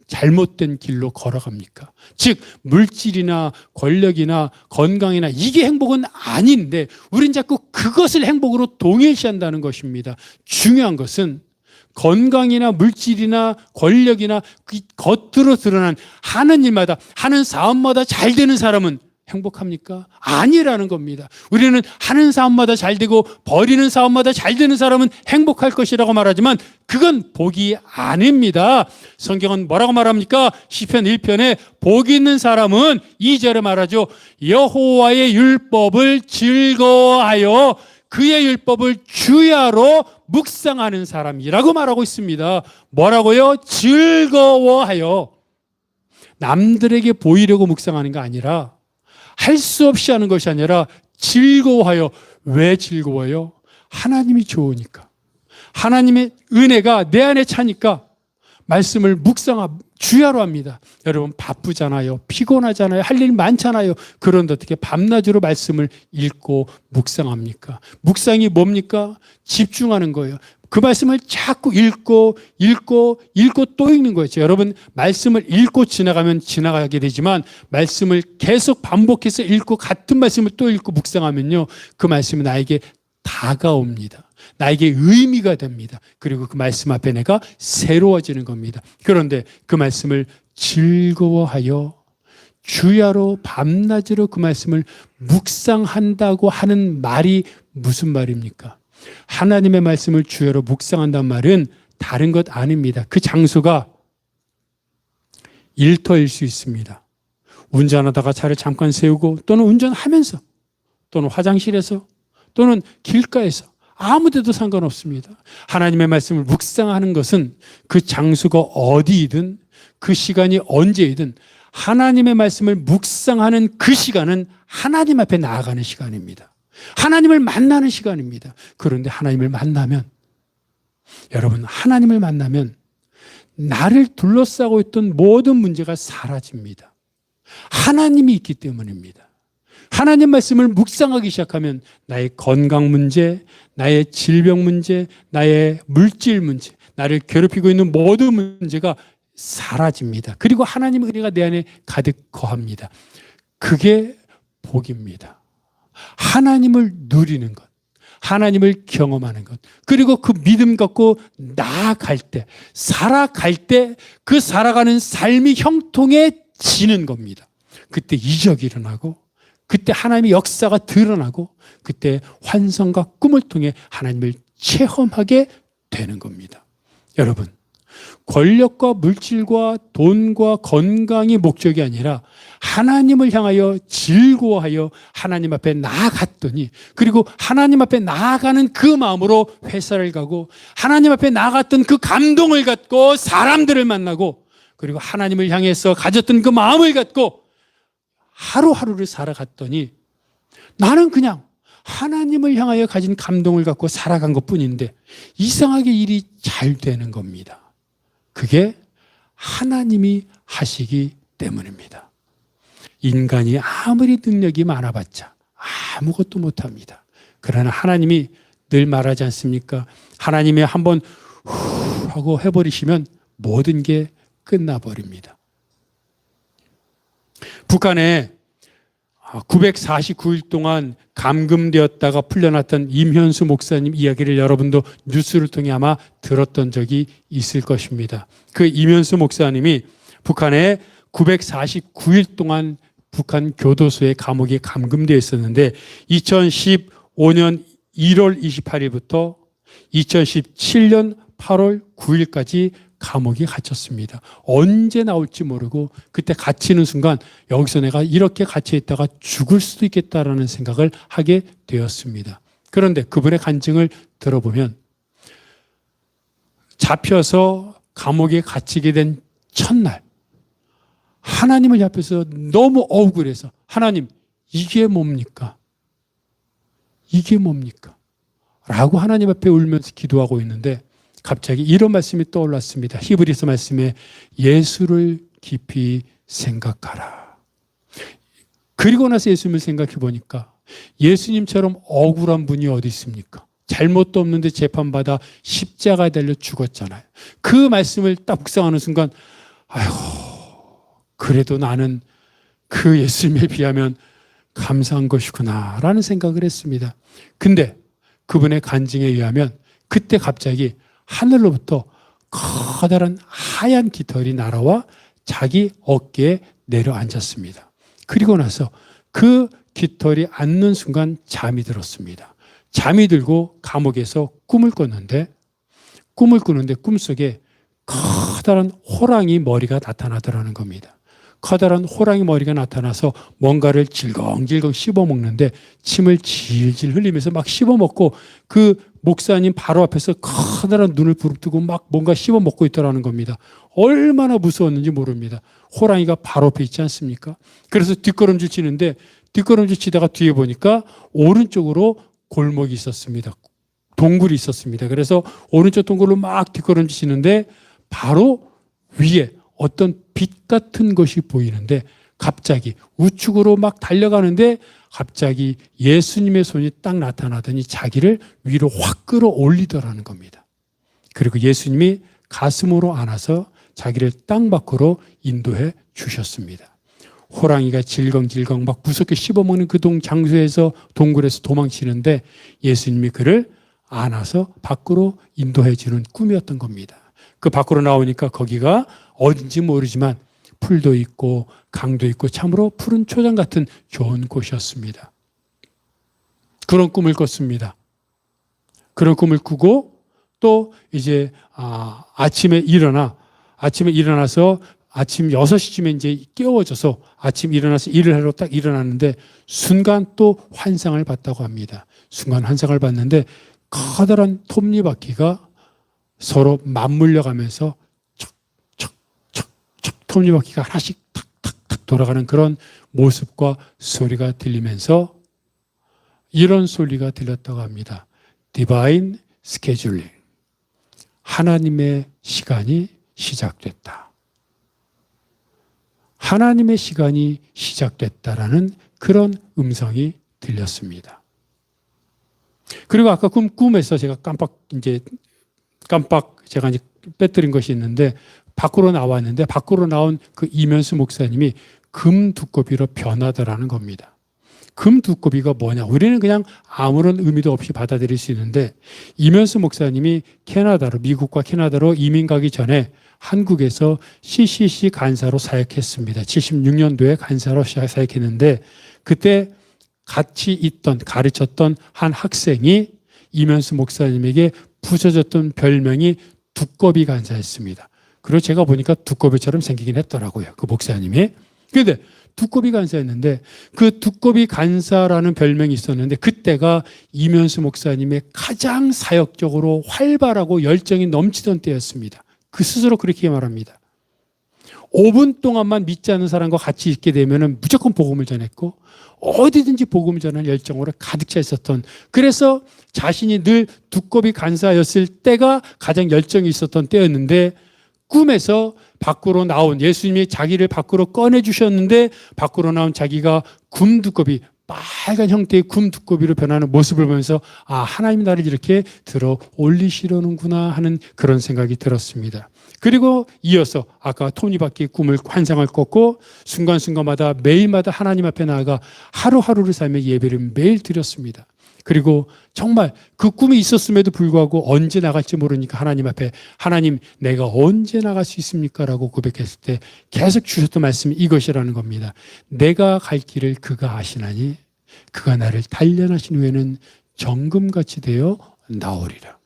잘못된 길로 걸어갑니까? 즉 물질이나 권력이나 건강이나 이게 행복은 아닌데 우린 자꾸 그것을 행복으로 동일시한다는 것입니다. 중요한 것은 건강이나 물질이나 권력이나 그 겉으로 드러난 하는 일마다 하는 사업마다 잘 되는 사람은 행복합니까? 아니라는 겁니다. 우리는 하는 사업마다 잘 되고 버리는 사업마다 잘 되는 사람은 행복할 것이라고 말하지만 그건 복이 아닙니다. 성경은 뭐라고 말합니까? 시편 1편에 복 있는 사람은 2절에 말하죠. 여호와의 율법을 즐거워하여 그의 율법을 주야로 묵상하는 사람이라고 말하고 있습니다. 뭐라고요? 즐거워하여. 남들에게 보이려고 묵상하는 게 아니라 할 수 없이 하는 것이 아니라 즐거워하여. 왜 즐거워요? 하나님이 좋으니까. 하나님의 은혜가 내 안에 차니까 말씀을 주야로 합니다. 여러분 바쁘잖아요. 피곤하잖아요. 할 일 많잖아요. 그런데 어떻게 밤낮으로 말씀을 읽고 묵상합니까? 묵상이 뭡니까? 집중하는 거예요. 그 말씀을 자꾸 읽고 또 읽는 거였죠. 여러분, 말씀을 읽고 지나가면 지나가게 되지만 말씀을 계속 반복해서 읽고 같은 말씀을 또 읽고 묵상하면요, 그 말씀은 나에게 다가옵니다. 나에게 의미가 됩니다. 그리고 그 말씀 앞에 내가 새로워지는 겁니다. 그런데 그 말씀을 즐거워하여 주야로 밤낮으로 그 말씀을 묵상한다고 하는 말이 무슨 말입니까? 하나님의 말씀을 주야로 묵상한다는 말은 다른 것 아닙니다. 그 장소가 일터일 수 있습니다. 운전하다가 차를 잠깐 세우고, 또는 운전하면서, 또는 화장실에서, 또는 길가에서, 아무 데도 상관없습니다. 하나님의 말씀을 묵상하는 것은 그 장소가 어디이든 그 시간이 언제이든 하나님의 말씀을 묵상하는 그 시간은 하나님 앞에 나아가는 시간입니다. 하나님을 만나는 시간입니다. 그런데 하나님을 만나면, 여러분, 하나님을 만나면 나를 둘러싸고 있던 모든 문제가 사라집니다. 하나님이 있기 때문입니다. 하나님 말씀을 묵상하기 시작하면 나의 건강 문제, 나의 질병 문제, 나의 물질 문제, 나를 괴롭히고 있는 모든 문제가 사라집니다. 그리고 하나님의 은혜가 내 안에 가득 거합니다. 그게 복입니다. 하나님을 누리는 것, 하나님을 경험하는 것, 그리고 그 믿음 갖고 나아갈 때, 살아갈 때 그 살아가는 삶이 형통해지는 겁니다. 그때 이적이 일어나고, 그때 하나님의 역사가 드러나고, 그때 환상과 꿈을 통해 하나님을 체험하게 되는 겁니다. 여러분, 권력과 물질과 돈과 건강이 목적이 아니라 하나님을 향하여 즐거워하여 하나님 앞에 나아갔더니, 그리고 하나님 앞에 나아가는 그 마음으로 회사를 가고, 하나님 앞에 나아갔던 그 감동을 갖고 사람들을 만나고, 그리고 하나님을 향해서 가졌던 그 마음을 갖고 하루하루를 살아갔더니 나는 그냥 하나님을 향하여 가진 감동을 갖고 살아간 것뿐인데 이상하게 일이 잘 되는 겁니다. 그게 하나님이 하시기 때문입니다. 인간이 아무리 능력이 많아봤자 아무것도 못합니다. 그러나 하나님이 늘 말하지 않습니까? 하나님이 한번 후 하고 해버리시면 모든 게 끝나버립니다. 북한에 949일 동안 감금되었다가 풀려났던 임현수 목사님 이야기를 여러분도 뉴스를 통해 아마 들었던 적이 있을 것입니다. 그 임현수 목사님이 북한에 949일 동안 북한 교도소의 감옥에 감금되어 있었는데 2015년 1월 28일부터 2017년 8월 9일까지 감옥에 갇혔습니다. 언제 나올지 모르고 그때 갇히는 순간 여기서 내가 이렇게 갇혀 있다가 죽을 수도 있겠다라는 생각을 하게 되었습니다. 그런데 그분의 간증을 들어보면 잡혀서 감옥에 갇히게 된 첫날 하나님을 앞에서 너무 억울해서 하나님 이게 뭡니까? 이게 뭡니까? 라고 하나님 앞에 울면서 기도하고 있는데 갑자기 이런 말씀이 떠올랐습니다. 히브리서 말씀에 예수를 깊이 생각하라. 그리고 나서 예수님을 생각해 보니까 예수님처럼 억울한 분이 어디 있습니까? 잘못도 없는데 재판받아 십자가에 달려 죽었잖아요. 그 말씀을 딱 묵상하는 순간 아이고 그래도 나는 그 예수님에 비하면 감사한 것이구나 라는 생각을 했습니다. 근데 그분의 간증에 의하면 그때 갑자기 하늘로부터 커다란 하얀 깃털이 날아와 자기 어깨에 내려앉았습니다. 그리고 나서 그 깃털이 앉는 순간 잠이 들었습니다. 잠이 들고 감옥에서 꿈을 꿨는데 꿈속에 커다란 호랑이 머리가 나타나더라는 겁니다. 커다란 호랑이 머리가 나타나서 뭔가를 질겅질겅 씹어먹는데 침을 질질 흘리면서 막 씹어먹고 그 목사님 바로 앞에서 커다란 눈을 부릅뜨고 막 뭔가 씹어먹고 있더라는 겁니다. 얼마나 무서웠는지 모릅니다. 호랑이가 바로 앞에 있지 않습니까? 그래서 뒷걸음질 치는데 뒷걸음질 치다가 뒤에 보니까 오른쪽으로 골목이 있었습니다. 동굴이 있었습니다. 그래서 오른쪽 동굴로 막 뒷걸음질 치는데 바로 위에 어떤 빛 같은 것이 보이는데 갑자기 우측으로 막 달려가는데 갑자기 예수님의 손이 딱 나타나더니 자기를 위로 확 끌어올리더라는 겁니다. 그리고 예수님이 가슴으로 안아서 자기를 땅 밖으로 인도해 주셨습니다. 호랑이가 질겅질겅 막 무섭게 씹어먹는 그 장소에서 동굴에서 도망치는데 예수님이 그를 안아서 밖으로 인도해 주는 꿈이었던 겁니다. 그 밖으로 나오니까 거기가 어딘지 모르지만 풀도 있고 강도 있고 참으로 푸른 초장 같은 좋은 곳이었습니다. 그런 꿈을 꿨습니다. 그런 꿈을 꾸고 또 이제 아침에 일어나서 아침 6시쯤에 이제 깨워져서 아침 일어나서 일을 하러 딱 일어났는데 순간 또 환상을 봤다고 합니다. 순간 환상을 봤는데 커다란 톱니바퀴가 서로 맞물려 가면서 척척척척 톱니바퀴가 하나씩 탁탁탁 돌아가는 그런 모습과 소리가 들리면서 이런 소리가 들렸다고 합니다. Divine Scheduling. 하나님의 시간이 시작됐다. 하나님의 시간이 시작됐다라는 그런 음성이 들렸습니다. 그리고 아까 꿈에서 제가 깜빡 제가 이제 빼뜨린 것이 있는데 밖으로 나왔는데 밖으로 나온 그 이면수 목사님이 금 두꺼비로 변하더라는 겁니다. 금 두꺼비가 뭐냐? 우리는 그냥 아무런 의미도 없이 받아들일 수 있는데 이면수 목사님이 미국과 캐나다로 이민 가기 전에 한국에서 CCC 간사로 사역했습니다. 76년도에 간사로 사역했는데 그때 같이 가르쳤던 한 학생이 이면수 목사님에게 붙여줬던 별명이 두꺼비 간사였습니다. 그리고 제가 보니까 두꺼비처럼 생기긴 했더라고요. 그 목사님이. 그런데 두꺼비 간사였는데 그 두꺼비 간사라는 별명이 있었는데 그때가 이면수 목사님의 가장 사역적으로 활발하고 열정이 넘치던 때였습니다. 그 스스로 그렇게 말합니다. 5분 동안만 믿지 않는 사람과 같이 있게 되면 무조건 복음을 전했고 어디든지 복음을 전하는 열정으로 가득 차 있었던, 그래서 자신이 늘 두꺼비 간사였을 때가 가장 열정이 있었던 때였는데 꿈에서 밖으로 나온 예수님이 자기를 밖으로 꺼내주셨는데 밖으로 나온 자기가 굼두꺼비, 빨간 형태의 굼두꺼비로 변하는 모습을 보면서 하나님이 나를 이렇게 들어 올리시려는구나 하는 그런 생각이 들었습니다. 그리고 이어서 아까 톱니바퀴 꿈을 환상을 꿨고 순간순간마다 매일마다 하나님 앞에 나아가 하루하루를 살며 예배를 매일 드렸습니다. 그리고 정말 그 꿈이 있었음에도 불구하고 언제 나갈지 모르니까 하나님 앞에 하나님 내가 언제 나갈 수 있습니까? 라고 고백했을 때 계속 주셨던 말씀이 이것이라는 겁니다. 내가 갈 길을 그가 아시나니 그가 나를 단련하신 후에는 정금같이 되어 나오리라.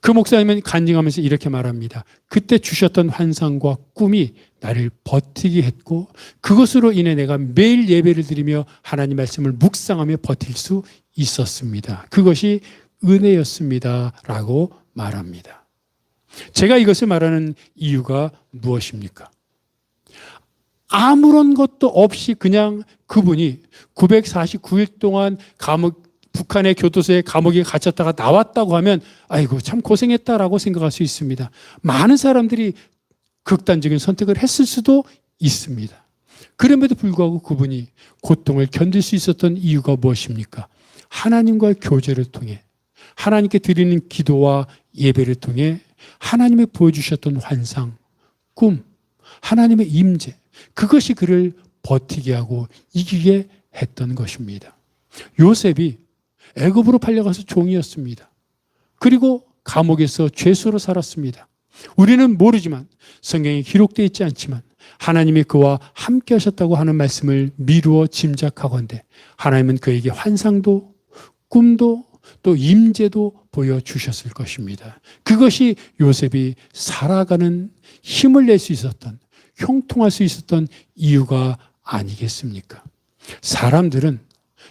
그 목사님은 간증하면서 이렇게 말합니다. 그때 주셨던 환상과 꿈이 나를 버티게 했고 그것으로 인해 내가 매일 예배를 드리며 하나님 말씀을 묵상하며 버틸 수 있었습니다. 그것이 은혜였습니다. 라고 말합니다. 제가 이것을 말하는 이유가 무엇입니까? 아무런 것도 없이 그냥 그분이 949일 동안 북한의 교도소에 감옥에 갇혔다가 나왔다고 하면 아이고 참 고생했다라고 생각할 수 있습니다. 많은 사람들이 극단적인 선택을 했을 수도 있습니다. 그럼에도 불구하고 그분이 고통을 견딜 수 있었던 이유가 무엇입니까? 하나님과의 교제를 통해 하나님께 드리는 기도와 예배를 통해 하나님의 보여주셨던 환상, 꿈, 하나님의 임재, 그것이 그를 버티게 하고 이기게 했던 것입니다. 요셉이 애굽으로 팔려가서 종이었습니다. 그리고 감옥에서 죄수로 살았습니다. 우리는 모르지만 성경에 기록되어 있지 않지만 하나님이 그와 함께 하셨다고 하는 말씀을 미루어 짐작하건대 하나님은 그에게 환상도 꿈도 또 임재도 보여주셨을 것입니다. 그것이 요셉이 살아가는 힘을 낼 수 있었던, 형통할 수 있었던 이유가 아니겠습니까? 사람들은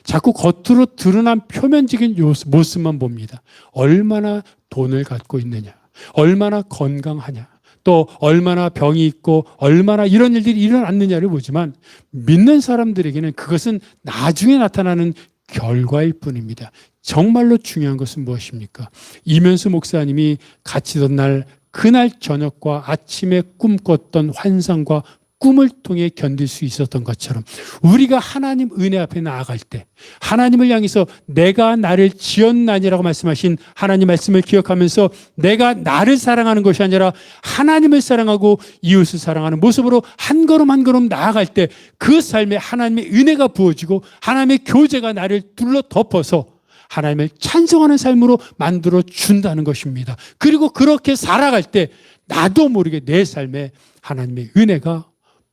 자꾸 겉으로 드러난 표면적인 모습만 봅니다. 얼마나 돈을 갖고 있느냐, 얼마나 건강하냐, 또 얼마나 병이 있고 얼마나 이런 일들이 일어났느냐를 보지만 믿는 사람들에게는 그것은 나중에 나타나는 결과일 뿐입니다. 정말로 중요한 것은 무엇입니까? 이면수 목사님이 갇히던 날 그날 저녁과 아침에 꿈꿨던 환상과 꿈을 통해 견딜 수 있었던 것처럼 우리가 하나님 은혜 앞에 나아갈 때 하나님을 향해서 내가 나를 지었나니라고 말씀하신 하나님 말씀을 기억하면서 내가 나를 사랑하는 것이 아니라 하나님을 사랑하고 이웃을 사랑하는 모습으로 한 걸음 한 걸음 나아갈 때 그 삶에 하나님의 은혜가 부어지고 하나님의 교제가 나를 둘러 덮어서 하나님을 찬송하는 삶으로 만들어 준다는 것입니다. 그리고 그렇게 살아갈 때 나도 모르게 내 삶에 하나님의 은혜가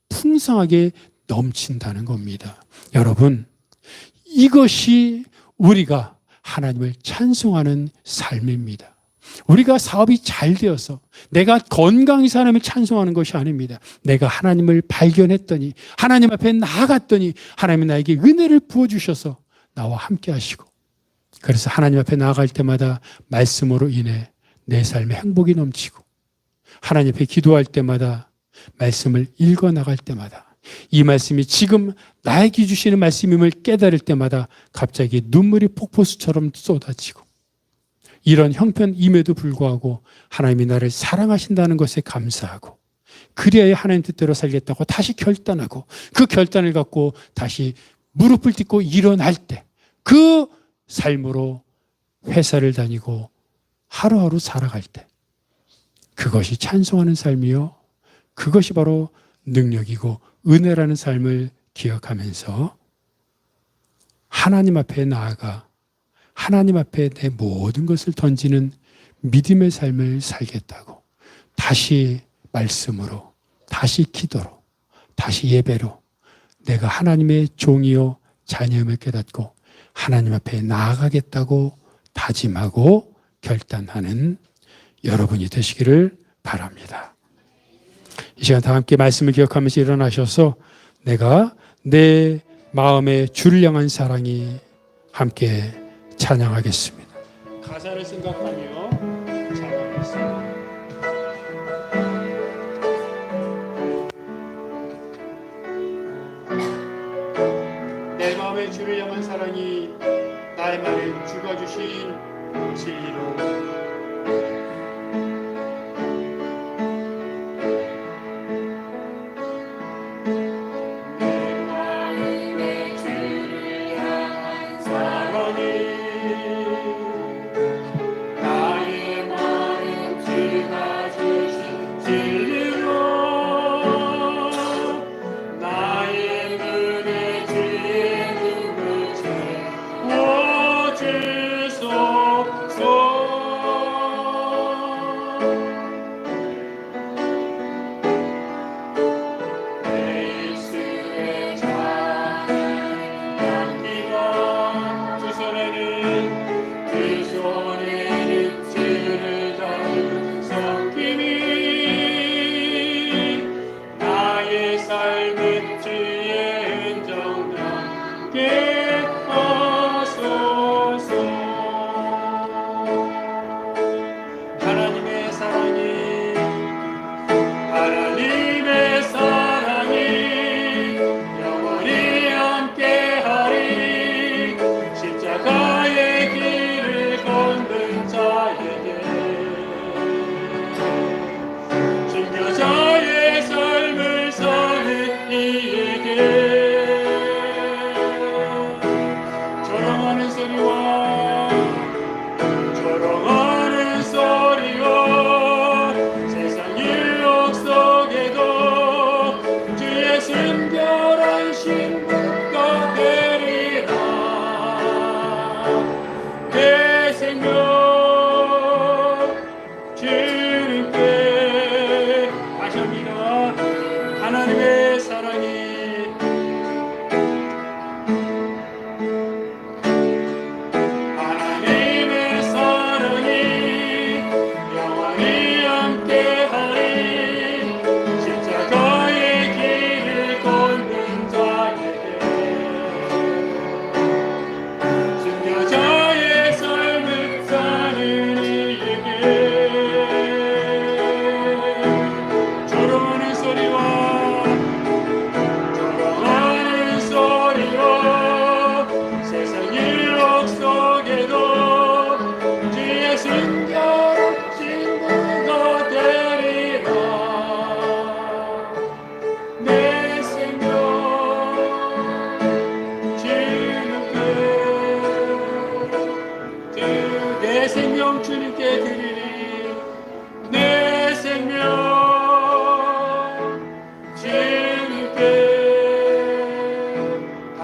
풍성하게 넘친다는 겁니다. 여러분, 이것이 우리가 하나님을 찬송하는 삶입니다. 우리가 사업이 잘 되어서 내가 건강해서 하나님을 찬송하는 것이 아닙니다. 내가 하나님을 발견했더니 하나님 앞에 나아갔더니 하나님이 나에게 은혜를 부어주셔서 나와 함께 하시고 그래서 하나님 앞에 나아갈 때마다 말씀으로 인해 내 삶에 행복이 넘치고 하나님 앞에 기도할 때마다 말씀을 읽어 나갈 때마다 이 말씀이 지금 나에게 주시는 말씀임을 깨달을 때마다 갑자기 눈물이 폭포수처럼 쏟아지고 이런 형편임에도 불구하고 하나님이 나를 사랑하신다는 것에 감사하고 그리하여 하나님 뜻대로 살겠다고 다시 결단하고 그 결단을 갖고 다시 무릎을 꿇고 일어날 때 그 삶으로 회사를 다니고 하루하루 살아갈 때 그것이 찬송하는 삶이요 그것이 바로 능력이고 은혜라는 삶을 기억하면서 하나님 앞에 나아가 하나님 앞에 내 모든 것을 던지는 믿음의 삶을 살겠다고 다시 말씀으로 다시 기도로 다시 예배로 내가 하나님의 종이요 자녀임을 깨닫고 하나님 앞에 나아가겠다고 다짐하고 결단하는 여러분이 되시기를 바랍니다. 이 시간 다 함께 말씀을 기억하면서 일어나셔서 내가 내 마음의 주를 향한 사랑이 함께 찬양하겠습니다. 가사를 생각하며 찬양하겠습니다. 내 마음의 주를 향한 사랑이 나의 말을 주가 주신 진리로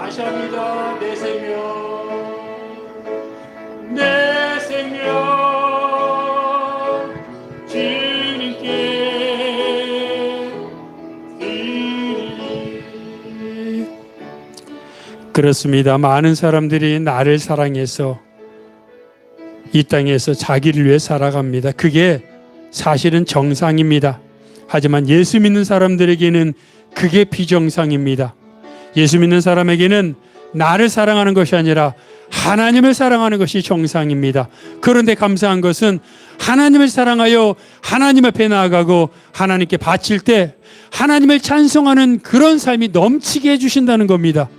다시 합니다. 내 생명, 내 생명 주님께 드리리. 그렇습니다. 많은 사람들이 나를 사랑해서 이 땅에서 자기를 위해 살아갑니다. 그게 사실은 정상입니다. 하지만 예수 믿는 사람들에게는 그게 비정상입니다. 예수 믿는 사람에게는 나를 사랑하는 것이 아니라 하나님을 사랑하는 것이 정상입니다. 그런데 감사한 것은 하나님을 사랑하여 하나님 앞에 나아가고 하나님께 바칠 때 하나님을 찬송하는 그런 삶이 넘치게 해주신다는 겁니다.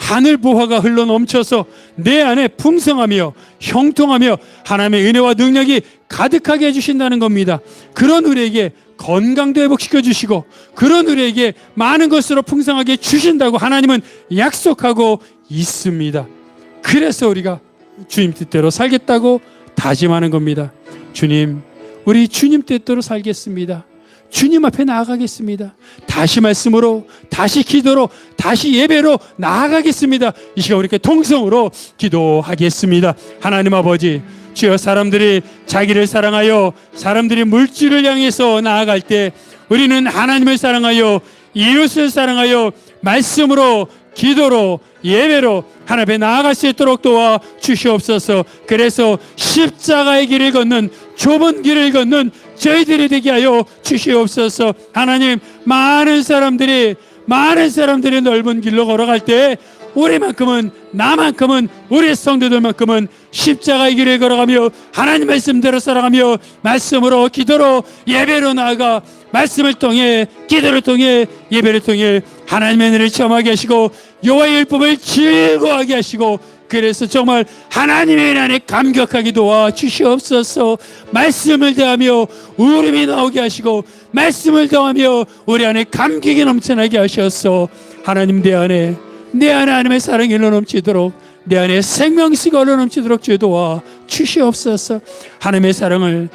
하늘 보화가 흘러 넘쳐서 내 안에 풍성하며 형통하며 하나님의 은혜와 능력이 가득하게 해주신다는 겁니다. 그런 우리에게 건강도 회복시켜 주시고 그런 우리에게 많은 것으로 풍성하게 주신다고 하나님은 약속하고 있습니다. 그래서 우리가 주님 뜻대로 살겠다고 다짐하는 겁니다. 주님, 우리 주님 뜻대로 살겠습니다. 주님 앞에 나아가겠습니다. 다시 말씀으로, 다시 기도로, 다시 예배로 나아가겠습니다. 이 시간 우리 이렇게 통성으로 기도하겠습니다. 하나님 아버지, 주여, 사람들이 자기를 사랑하여 사람들이 물질을 향해서 나아갈 때 우리는 하나님을 사랑하여 이웃을 사랑하여 말씀으로, 기도로, 예배로 하나님 앞에 나아갈 수 있도록 도와 주시옵소서. 그래서 십자가의 길을 걷는, 좁은 길을 걷는 저희들이 되게 하여 주시옵소서. 하나님, 많은 사람들이 넓은 길로 걸어갈 때 우리만큼은, 나만큼은, 우리 성도들만큼은 십자가의 길을 걸어가며 하나님 말씀대로 살아가며 말씀으로, 기도로, 예배로 나아가 말씀을 통해, 기도를 통해, 예배를 통해 하나님의 은혜를 체험하게 하시고 여호와의 율법을 즐거워하게 하시고, 그래서 정말 하나님의 일 안에 감격하게 도와 주시옵소서. 말씀을 대하며 울음이 나오게 하시고 말씀을 대하며 우리 안에 감격이 넘쳐나게 하셔서 하나님 내 안에 하나님의 사랑이 흘러 넘치도록, 내 안에 생명수가 흘러 넘치도록 주여 도와 주시옵소서. 하나님의 사랑을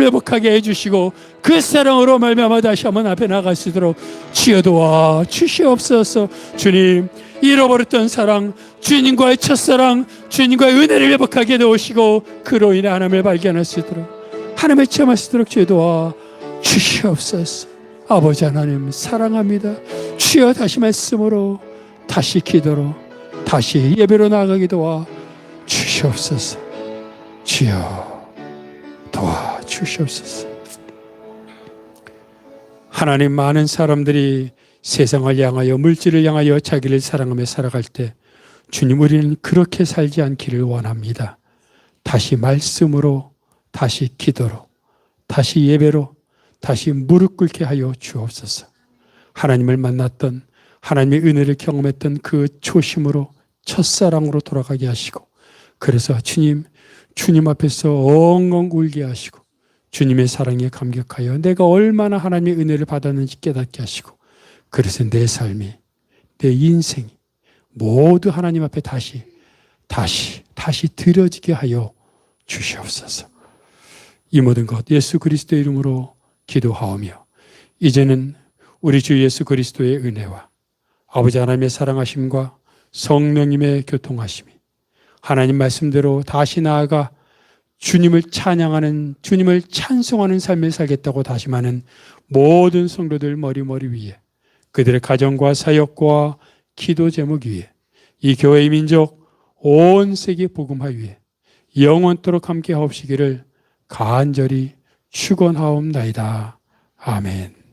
회복하게 해주시고 그 사랑으로 말미암아 다시 한번 앞에 나갈 수 있도록 주여 도와 주시옵소서. 주님, 잃어버렸던 사랑, 주님과의 첫사랑, 주님과의 은혜를 회복하게 도우시고 그로 인해 하나님을 발견할 수 있도록, 하나님을 체험할 수 있도록 주여 도와 주시옵소서. 아버지 하나님 사랑합니다. 주여, 다시 말씀으로, 다시 기도로, 다시 예배로 나아가게 도와 주시옵소서. 주여 도와 주시옵소서. 하나님, 많은 사람들이 세상을 향하여, 물질을 향하여 자기를 사랑하며 살아갈 때 주님, 우리는 그렇게 살지 않기를 원합니다. 다시 말씀으로, 다시 기도로, 다시 예배로, 다시 무릎 꿇게 하여 주옵소서. 하나님을 만났던, 하나님의 은혜를 경험했던 그 초심으로, 첫사랑으로 돌아가게 하시고, 그래서 주님 앞에서 엉엉 울게 하시고 주님의 사랑에 감격하여 내가 얼마나 하나님의 은혜를 받았는지 깨닫게 하시고, 그래서 내 삶이, 내 인생이 모두 하나님 앞에 다시 드려지게 하여 주시옵소서. 이 모든 것 예수 그리스도의 이름으로 기도하오며, 이제는 우리 주 예수 그리스도의 은혜와 아버지 하나님의 사랑하심과 성령님의 교통하심이 하나님 말씀대로 다시 나아가 주님을 찬양하는, 주님을 찬송하는 삶을 살겠다고 다짐하는 모든 성도들 머리 위에, 그들의 가정과 사역과 기도 제목 위에, 이 교회의 민족 온 세계 복음화 위에 영원토록 함께 하옵시기를 간절히 축원하옵나이다. 아멘.